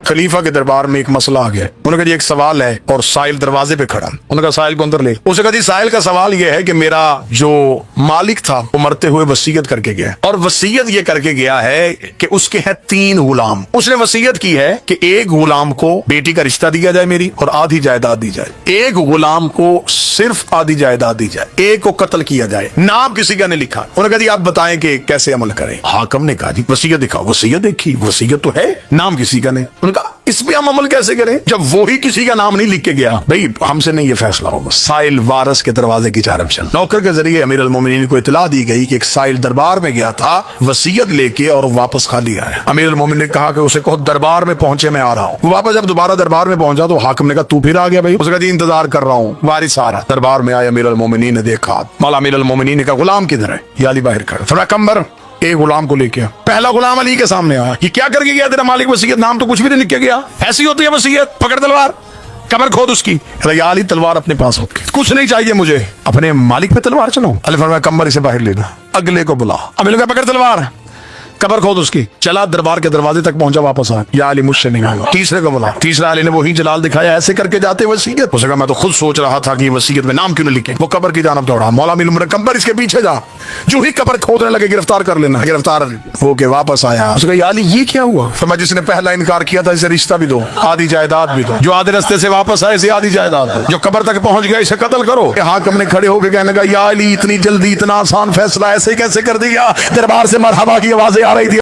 खलीफा के दरबार में एक मसला आ गया। उन्होंने कहा जी एक सवाल है, और साहिल दरवाजे पे खड़ा। उन्होंने कहा साहिल को अंदर ले। उसने कहा जी साहिल का सवाल यह है कि मेरा जो मालिक था वो मरते हुए वसीयत करके गया, और वसीयत ये करके गया है कि उसके हैं 3 गुलाम। उसने वसीयत की है कि एक गुलाम को बेटी का रिश्ता दिया जाए मेरी, और आधी जायदाद दी जाए। एक गुलाम को सिर्फ आधी जायदाद दी जाए, एक को कत्ल किया जाए। नाम किसी का नहीं लिखा। उन्होंने कहा जी आप बताएं कि कैसे अमल करें। हाकिम ने कहा जी वसीयत दिखाओ। वसीयत देखी, वसीयत तो है, नाम किसी का नहीं। उन्होंने कहा इस पे हम अमल कैसे करें जब वो ही किसी का नाम नहीं लिख के गया। भाई हमसे नहीं ये फैसला होगा। साहिल वारस के दरवाजे की जानब चल। नौकर के जरिए अमीर अल मोमिनीन को इतला दी गई कि एक साहिल दरबार में गया था वसीयत लेके, और वापस खाली आया। अमीर अल मोमिनीन ने कहा कि उसे कहो दरबार में पहुंचे, मैं आ रहा हूँ। वापस जब दोबारा दरबार में पहुंचा तो हाकिम ने कहा तू फिर आ गया भाई। उसने कहा जी इंतजार कर रहा हूँ। वारिस आ रहा। दरबार में आया, अमीर अल मोमिनीन ने देखा। मौला अमीर अल मोमिनीन ने कहा गुलाम किधर है? ये अली बाहर खड़ा। थोड़ा कम्बर एक गुलाम को लेके आ। पहला गुलाम अली के सामने आया। ये क्या करके गया तेरा मालिक? वसीयत नाम तो कुछ भी नहीं लिख के गया। ऐसी होती है वसीयत? पकड़ तलवार, कमर खोद उसकी। या अली तलवार अपने पास हो, कुछ नहीं चाहिए मुझे, अपने मालिक पे तलवार चलाओ। अली फरमाया कमर इसे बाहर लेना, अगले को बुला। अब लोग पकड़ तलवार, कबर खोद उसकी। चला दरबार के दरवाजे तक पहुंचा, वापस आया। या अली मुझसे नहीं होगा। तीसरे को बुला। तीसरा अली ने वही जलाल दिखाया, ऐसे करके जाते वसीयत। उसने कहा मैं तो खुद सोच रहा था कि वसीयत में नाम क्यों नहीं लिखे। वो कबर की जानब दौड़ा। मौला अमीर उमर कबर इसके पीछे जा। जो ही कबर खोदने लगे गिरफ्तार कर लेना। गिरफ्तार होके वापस आया। उसने कहा या अली ये क्या हुआ? फरमाया जिसने पहला इनकार किया था इसे रिश्ता भी दो, आधी जायदाद भी दो। जो आधे रास्ते से वापस आए इसे आधी जायदाद दो। जो कबर तक पहुंच गया इसे कत्ल करो। हाकिम ने खड़े होकर कहने लगा या अली इतनी जल्दी इतना आसान फैसला ऐसे कैसे कर दिया? दरबार से मरहबा की आवाजें आ रही थी।